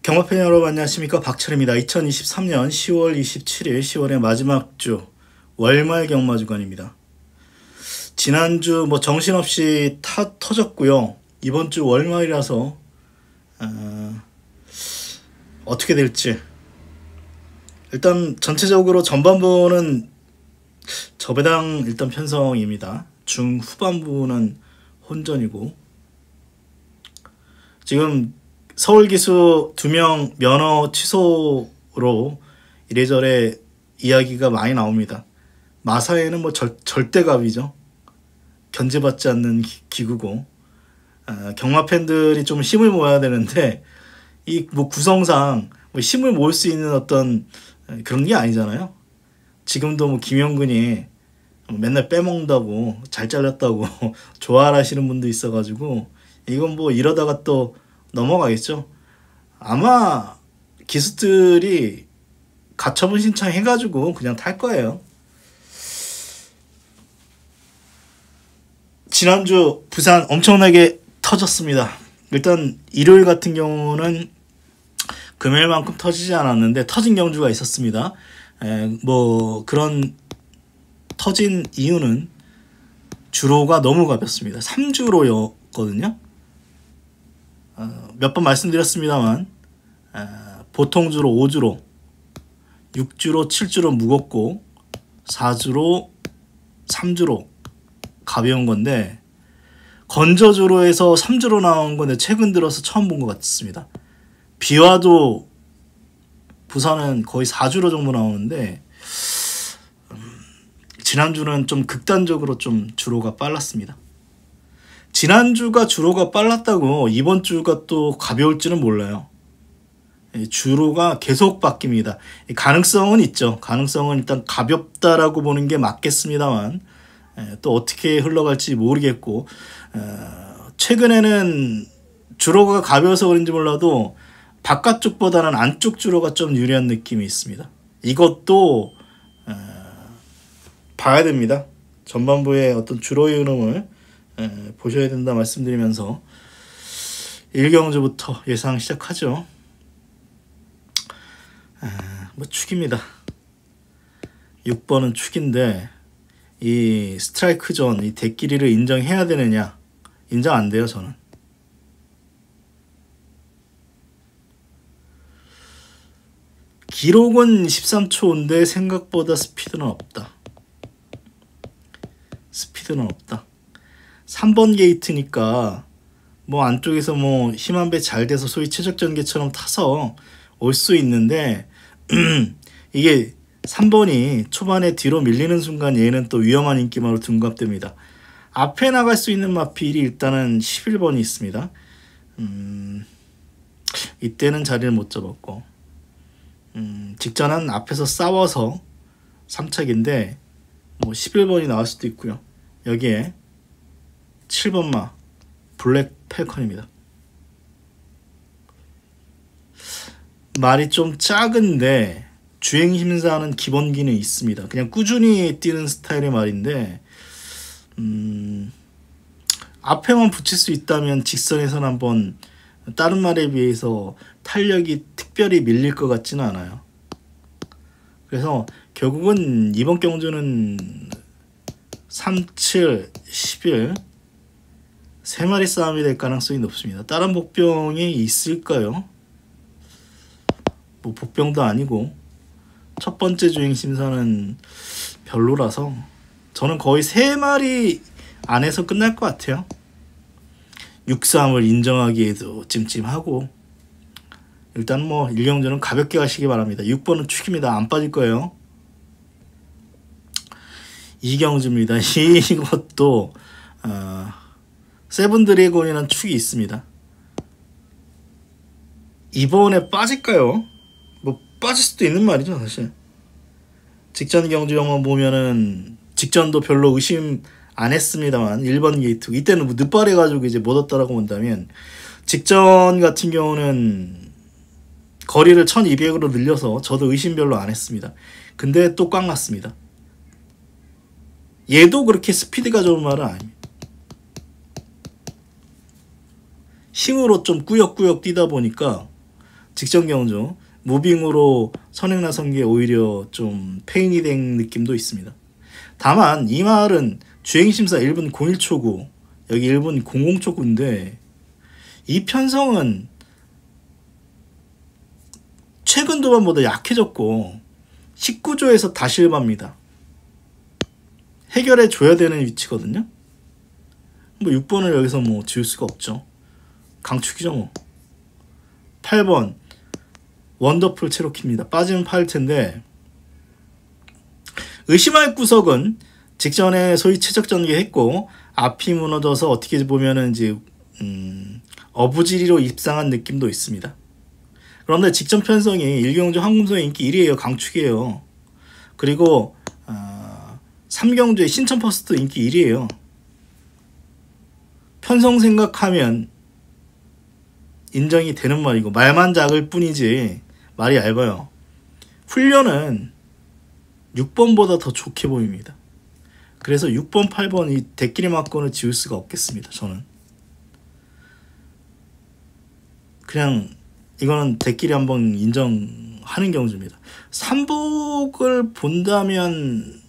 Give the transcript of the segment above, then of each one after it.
경마팬 여러분 안녕하십니까, 박철입니다. 2023년 10월 27일 10월의 마지막 주 월말 경마주간입니다. 지난주 정신없이 터졌고요. 이번 주 월말이라서 어떻게 될지, 일단 전체적으로 전반부는 저배당 일단 편성입니다. 중후반부는 혼전이고, 지금 서울기수 2명 면허 취소로 이래저래 이야기가 많이 나옵니다. 마사회는 절대갑이죠. 견제받지 않는 기구고, 경마팬들이 좀 힘을 모아야 되는데, 이 구성상 힘을 모을 수 있는 어떤 그런 게 아니잖아요. 지금도 김영근이 맨날 빼먹는다고, 잘 잘렸다고 좋아하시는 분도 있어가지고, 이건 이러다가 또 넘어가겠죠. 아마 기수들이 가처분 신청해가지고 그냥 탈 거예요. 지난주 부산 엄청나게 터졌습니다. 일단 일요일 같은 경우는 금요일만큼 터지지 않았는데 터진 경주가 있었습니다. 그런 터진 이유는 주로가 너무 가볍습니다. 3주로였거든요. 몇 번 말씀드렸습니다만, 보통 주로 5주로, 6주로 7주로 무겁고 4주로 3주로 가벼운 건데, 건저주로 해서 3주로 나온 건데 최근 들어서 처음 본 것 같습니다. 비와도 부산은 거의 4주로 정도 나오는데, 지난주는 좀 극단적으로 좀 주로가 빨랐습니다. 지난주가 주로가 빨랐다고 이번 주가 또 가벼울지는 몰라요. 주로가 계속 바뀝니다. 가능성은 있죠. 가능성은 일단 가볍다라고 보는 게 맞겠습니다만, 또 어떻게 흘러갈지 모르겠고, 최근에는 주로가 가벼워서 그런지 몰라도 바깥쪽보다는 안쪽 주로가 좀 유리한 느낌이 있습니다. 이것도 봐야 됩니다. 전반부의 어떤 주로의 흐름을 보셔야 된다 말씀드리면서 1경주부터 예상 시작하죠. 축입니다. 6번은 축인데, 이 스트라이크 존, 이 대끼리를 인정해야 되느냐? 인정 안 돼요, 저는. 기록은 13초인데 생각보다 스피드는 없다. 3번 게이트니까 안쪽에서 힘 한 배 잘 돼서 소위 최적전개처럼 타서 올 수 있는데, 이게 3번이 초반에 뒤로 밀리는 순간 얘는 또 위험한 인기마로 둔갑됩니다. 앞에 나갈 수 있는 마필이 일단은 11번이 있습니다. 이때는 자리를 못 잡았고, 직전은 앞에서 싸워서 3착인데 11번이 나올 수도 있고요. 여기에 7번마 블랙 펠컨입니다. 말이 좀 작은데 주행 심사는 기본기는 있습니다. 그냥 꾸준히 뛰는 스타일의 말인데, 앞에만 붙일 수 있다면 직선에서는 한번 다른 말에 비해서 탄력이 특별히 밀릴 것 같지는 않아요. 그래서 결국은 이번 경주는 3, 7, 11 3마리 싸움이 될 가능성이 높습니다. 다른 복병이 있을까요? 복병도 아니고 첫 번째 주행 심사는 별로라서 저는 거의 3마리 안에서 끝날 것 같아요. 6-3을 인정하기에도 찜찜하고, 일단 1경주는 가볍게 가시기 바랍니다. 6번은 축입니다. 안 빠질 거예요. 2경주입니다. 이것도 세븐 드래곤이라는 축이 있습니다. 이번에 빠질까요? 빠질 수도 있는 말이죠, 사실. 직전 경주형만 보면은 직전도 별로 의심 안 했습니다만 1번 게이트 이때는 늦발해가지고 이제 못 왔다라고 본다면, 직전 같은 경우는 거리를 1200으로 늘려서 저도 의심 별로 안 했습니다. 근데 또 꽉 났습니다. 얘도 그렇게 스피드가 좋은 말은 아닙니다. 힘으로 좀 꾸역꾸역 뛰다 보니까 직전 경주 무빙으로 선행나선 게 오히려 좀 페인이 된 느낌도 있습니다. 다만 이 말은 주행심사 1분 01초구 여기 1분 00초구인데 이 편성은 최근 도반보다 약해졌고 19조에서 다실바입니다. 해결해 줘야 되는 위치거든요. 뭐 6번을 여기서 뭐 지울 수가 없죠. 강축이죠 뭐. 8번 원더풀 체로키입니다. 빠지면 파일 텐데 의심할 구석은 직전에 소위 최적 전개했고 앞이 무너져서 어떻게 보면은 이제 어부지리로 입상한 느낌도 있습니다. 그런데 직전 편성이 일경주 황금소의 인기 1위에요. 강축이에요. 그리고 3경주의 신천퍼스트 인기 1위에요. 편성 생각하면 인정이 되는 말이고 말만 작을 뿐이지 말이 얇아요. 훈련은 6번보다 더 좋게 보입니다. 그래서 6번, 8번 이 대끼리 맞고는 지울 수가 없겠습니다. 저는 그냥 이거는 대끼리 한번 인정하는 경주입니다. 3복을 본다면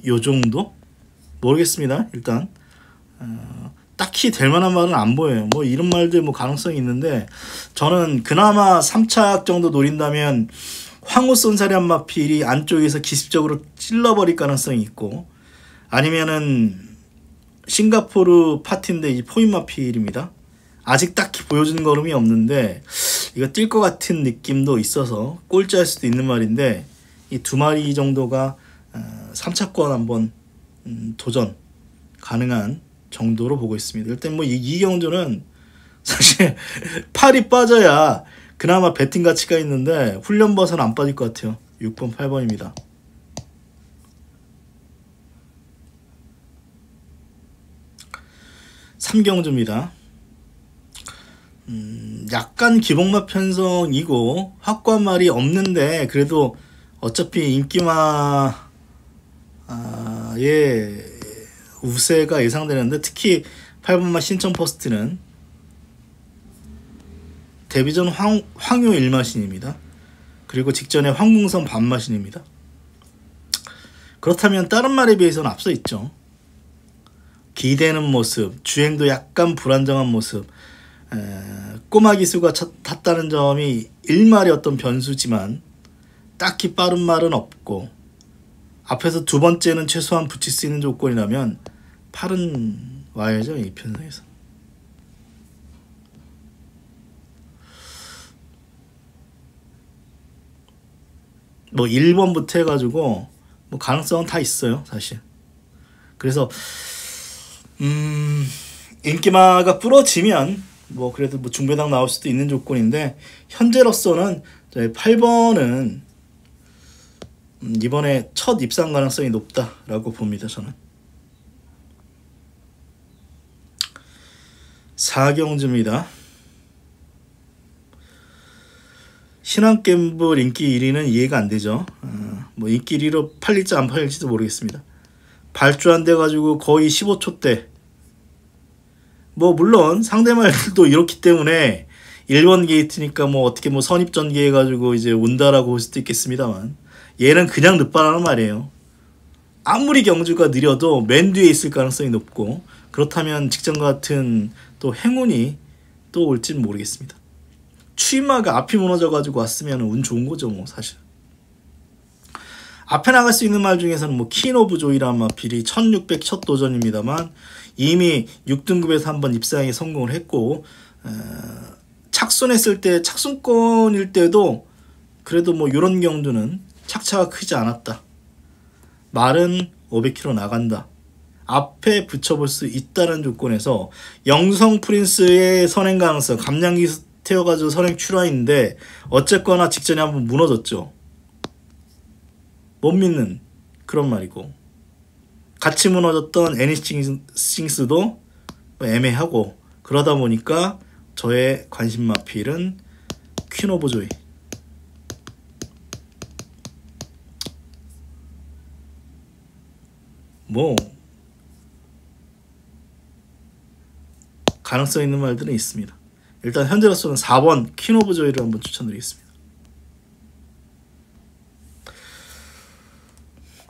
요 정도? 모르겠습니다. 일단 딱히 될 만한 말은 안 보여요. 뭐 이런 말들 뭐 가능성이 있는데 저는 그나마 3착 정도 노린다면 황후 쏜사리 한마필이 안쪽에서 기습적으로 찔러버릴 가능성이 있고 아니면은 싱가포르 파티인데 이 포인마필입니다. 아직 딱히 보여주는 걸음이 없는데 이거 뛸 것 같은 느낌도 있어서 꼴찌할 수도 있는 말인데 이 두 마리 정도가 3차권 한번 도전 가능한 정도로 보고 있습니다. 일단 뭐 이 경주는 사실 팔이 빠져야 그나마 배팅 가치가 있는데 훈련버서는 안 빠질 것 같아요. 6번, 8번입니다. 삼경주입니다. 약간 기복마 편성이고 확고한 말이 없는데 그래도 어차피 인기마의 우세가 예상되는데 특히 8번마 신천퍼스트는 데뷔전 황효 1마신입니다. 그리고 직전에 황궁선 반마신입니다. 그렇다면 다른 말에 비해서는 앞서 있죠. 기대는 모습, 주행도 약간 불안정한 모습, 꼬마 기수가 탔다는 점이 1말의 어떤 변수지만 딱히 빠른 말은 없고 앞에서 두 번째는 최소한 붙일 수 있는 조건이라면 8은 와야죠. 이 편성에서. 뭐 1번부터 해가지고 뭐 가능성은 다 있어요. 사실. 그래서 인기마가 부러지면 뭐 그래도 뭐 중배당 나올 수도 있는 조건인데 현재로서는 8번은 이번에 첫 입상 가능성이 높다라고 봅니다. 저는 4경주입니다. 신한갬블 인기 1위는 이해가 안 되죠. 뭐 인기 1위로 팔릴지 안 팔릴지도 모르겠습니다. 발주 안 돼가지고 거의 15초대. 뭐 물론 상대말들도 이렇기 때문에 1번 게이트니까 뭐 어떻게 뭐 선입 전개해가지고 이제 온다라고 볼 수도 있겠습니다만 얘는 그냥 늦바라는 말이에요. 아무리 경주가 느려도 맨 뒤에 있을 가능성이 높고 그렇다면 직전 같은 또 행운이 또 올지는 모르겠습니다. 추임마가 앞이 무너져가지고 왔으면 운 좋은 거죠 뭐 사실. 앞에 나갈 수 있는 말 중에서는 뭐 퀸 오브 조이라는 마필이 1600 첫 도전입니다만 이미 6등급에서 한번 입상에 성공을 했고 착순했을 때 착순권일 때도 그래도 뭐 이런 경주는 착차가 크지 않았다. 말은 500km 나간다. 앞에 붙여볼 수 있다는 조건에서 영성 프린스의 선행 가능성 감량기 태워가지고 선행 출하인데 어쨌거나 직전에 한번 무너졌죠. 못 믿는 그런 말이고 같이 무너졌던 애니싱스도 애매하고 그러다 보니까 저의 관심 마필은 퀸 오브 조이. 뭐 가능성 있는 말들은 있습니다. 일단 현재로서는 4번 퀸 오브 조이를 한번 추천드리겠습니다.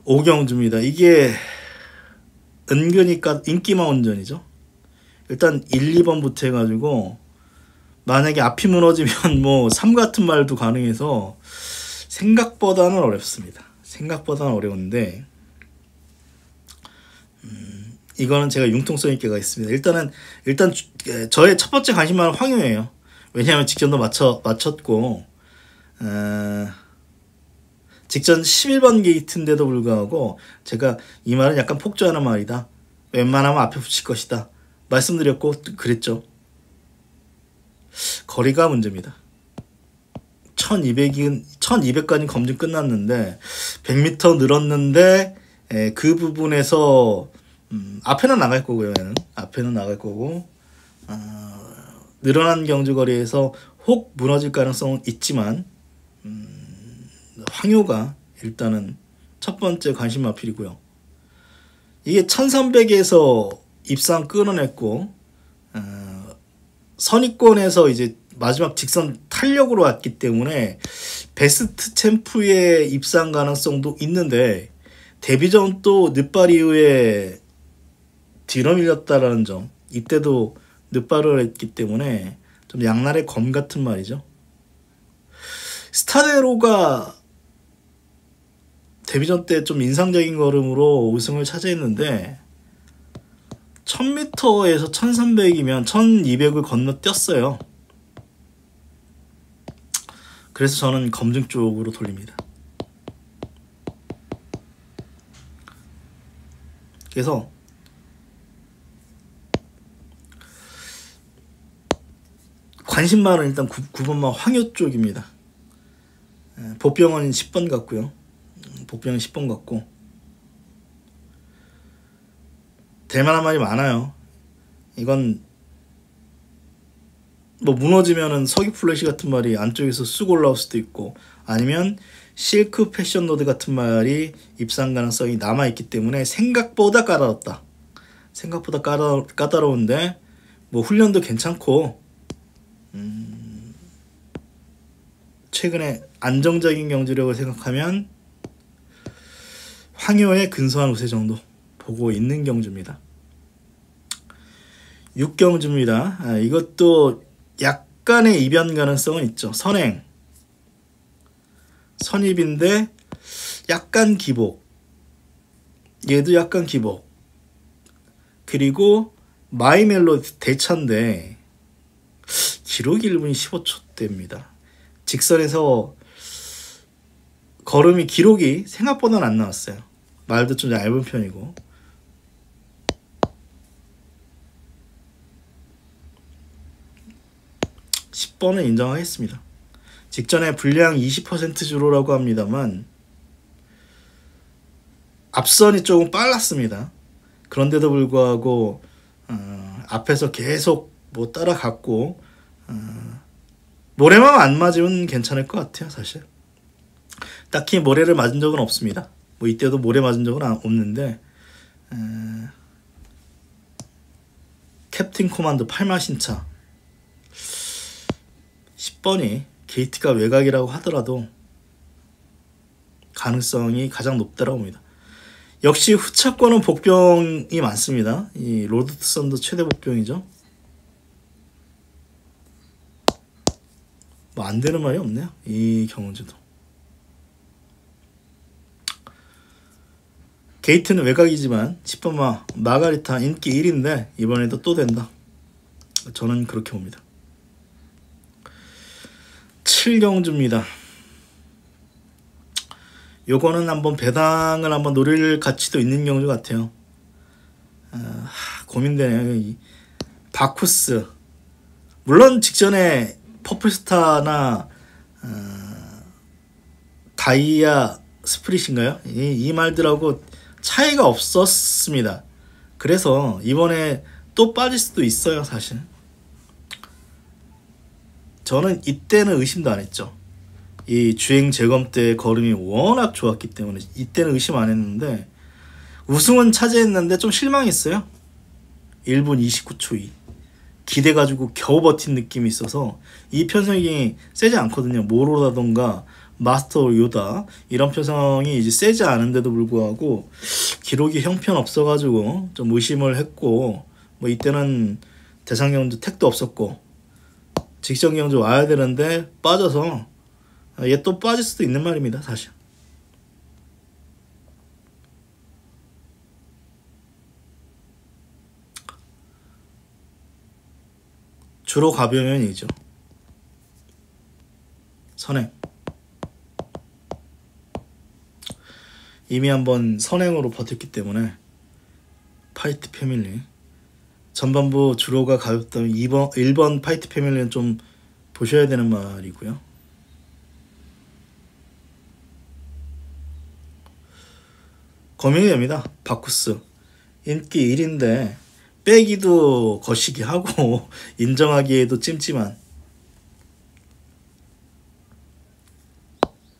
오경주입니다. 이게 은근히 인기만 운전이죠. 일단 1, 2번부터 해가지고 만약에 앞이 무너지면 뭐 3 같은 말도 가능해서 생각보다는 어렵습니다. 생각보다는 어려운데 이거는 제가 융통성 있게 가겠습니다. 일단 저의 첫 번째 관심만은 황효예요. 왜냐하면 직전도 맞췄고 직전 11번 게이트인데도 불구하고 제가 이 말은 약간 폭주하는 말이다. 웬만하면 앞에 붙일 것이다. 말씀드렸고 그랬죠. 거리가 문제입니다. 1200까지 검증 끝났는데 100m 늘었는데 그 부분에서 앞에는 나갈 거고요. 앞에는 나갈 거고 늘어난 경주거리에서 혹 무너질 가능성은 있지만 황효가 일단은 첫 번째 관심 마필이고요. 이게 1300에서 입상 끊어냈고 선입권에서 이제 마지막 직선 탄력으로 왔기 때문에 베스트 챔프의 입상 가능성도 있는데 데뷔전 또 늦발 이후에 뒤로 밀렸다라는 점, 이때도 늦발을 했기 때문에 좀 양날의 검 같은 말이죠. 스타데로가 데뷔전 때 좀 인상적인 걸음으로 우승을 차지했는데 1000m에서 1300이면 1200을 건너뛰었어요. 그래서 저는 검증 쪽으로 돌립니다. 그래서 관심만은 일단 9번만 황효 쪽입니다. 보병은 10번 같고요. 복병은 10번 같고 될만한 말이 많아요. 이건 뭐 무너지면은 서기 플래시 같은 말이 안쪽에서 쑥 올라올 수도 있고 아니면 실크 패션 노드 같은 말이 입상 가능성이 남아있기 때문에 생각보다 까다롭다. 생각보다 까다로운데 뭐 훈련도 괜찮고 최근에 안정적인 경주력을 생각하면 황효의 근소한 우세 정도 보고 있는 경주입니다. 6경주입니다. 이것도 약간의 이변 가능성은 있죠. 선입인데 약간 기복, 얘도 약간 기복, 그리고 마이멜로디 대차인데 기록이 1분 15초대입니다. 직선에서 걸음이 기록이 생각보다는 안 나왔어요. 말도 좀 얇은 편이고 (10번은) 인정하겠습니다. 직전에 불량 20% 주로라고 합니다만 앞선이 조금 빨랐습니다. 그런데도 불구하고 앞에서 계속 뭐 따라갔고 모래만 안 맞으면 괜찮을 것 같아요. 사실 딱히 모래를 맞은 적은 없습니다. 뭐 이때도 모래 맞은 적은 없는데 캡틴 코만도 8마 신차 10번이 게이트가 외곽이라고 하더라도 가능성이 가장 높다고 봅니다. 역시 후차권은 복병이 많습니다. 이 로드 투 선도 최대 복병이죠. 뭐 안 되는 말이 없네요. 이 경운주도. 게이트는 외곽이지만 10번 마가리타 인기 1인데 이번에도 또 된다. 저는 그렇게 봅니다. 7경주입니다. 요거는 한번 배당을 한번 노릴 가치도 있는 경주 같아요. 고민되네요. 이 바쿠스 물론 직전에 퍼플스타나 다이아 스프릿인가요? 이 말들하고 차이가 없었습니다. 그래서 이번에 또 빠질 수도 있어요. 사실 저는 이때는 의심도 안 했죠. 이 주행 재검 때 걸음이 워낙 좋았기 때문에 이때는 의심 안 했는데 우승은 차지했는데 좀 실망했어요. 1분 29초 2. 기대가지고 겨우 버틴 느낌이 있어서 이 편성이 세지 않거든요. 모로라던가 마스터 요다 이런 편성이 이제 세지 않은데도 불구하고 기록이 형편없어가지고 좀 의심을 했고, 뭐 이때는 대상 경주 택도 없었고 직전 경주 와야 되는데 빠져서 얘 또 빠질 수도 있는 말입니다. 사실 주로 가벼면이죠. 선행 이미 한번 선행으로 버텼기 때문에 파이트 패밀리 전반부 주로가 가볍다면 1번 파이트 패밀리는 좀 보셔야 되는 말이고요. 거명이됩니다. 바쿠스 인기 1인데 빼기도 거시기 하고 인정하기에도 찜찜한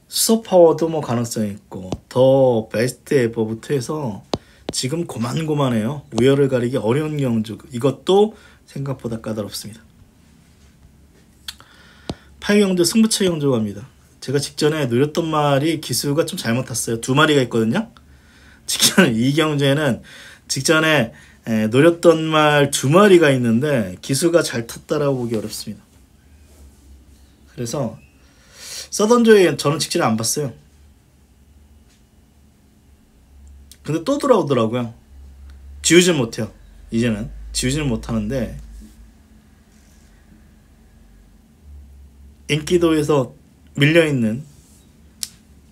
수소파워도 뭐 가능성이 있고 더 베스트 에버부터 해서 지금 고만고만해요. 우열을 가리기 어려운 경주, 이것도 생각보다 까다롭습니다. 8경주 승부처 경주 갑니다. 제가 직전에 노렸던 말이 기수가 좀 잘못 탔어요. 두 마리가 있거든요. 직전에 이 경주에는 직전에 노렸던 말 두 마리가 있는데 기수가 잘 탔다라고 보기 어렵습니다. 그래서 서던조에 저는 직전에 안 봤어요. 근데 또 돌아오더라고요. 지우지는 못해요. 이제는 지우지는 못하는데 인기도에서 밀려있는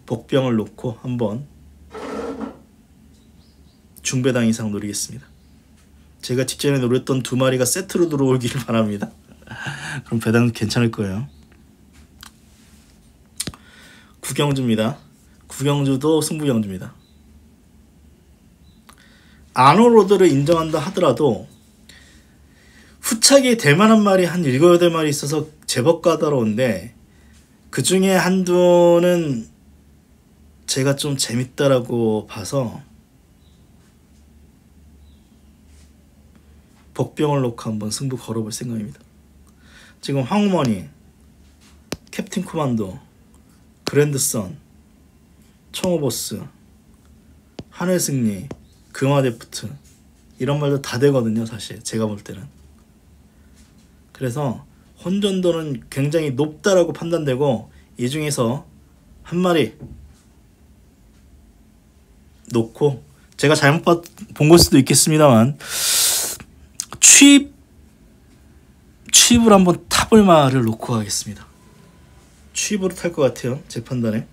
복병을 놓고 한번 중배당 이상 노리겠습니다. 제가 직전에 노렸던 두 마리가 세트로 들어오기를 바랍니다. 그럼 배당 괜찮을 거예요. 구경주입니다. 구경주도 승부경주입니다. 아노로드를 인정한다 하더라도 후차기에 될만한 말이 한 7, 8마리 있어서 제법 까다로운데 그 중에 한두는 제가 좀 재밌다라고 봐서 복병을 놓고 한번 승부 걸어볼 생각입니다. 지금 황우머니, 캡틴 코만도, 그랜드선, 청호보스, 하늘승리, 금화데프트 이런 말도 다 되거든요. 사실 제가 볼 때는. 그래서 혼전도는 굉장히 높다라고 판단되고 이 중에서 한 마리 놓고 제가 잘못 본 걸 수도 있겠습니다만 취입을 한번 타볼 말을 놓고 가겠습니다. 취입으로 탈 것 같아요. 제 판단에.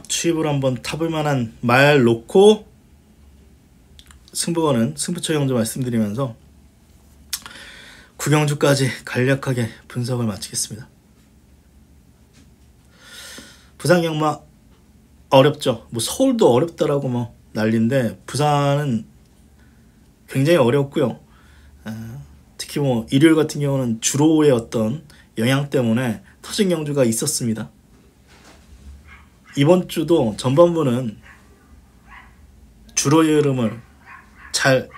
취입으로 한번 타볼 만한 말 놓고 승부거는 승부처 경주 말씀드리면서 구경주까지 간략하게 분석을 마치겠습니다. 부산 경마 어렵죠. 뭐 서울도 어렵다라고 뭐 난리인데 부산은 굉장히 어렵고요. 특히 뭐 일요일 같은 경우는 주로의 어떤 영향 때문에 터진 경주가 있었습니다. 이번 주도 전반부는 주로의 흐름을 잘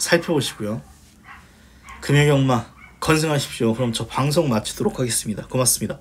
살펴보시고요. 금요경마 건승하십시오. 그럼 저 방송 마치도록 하겠습니다. 고맙습니다.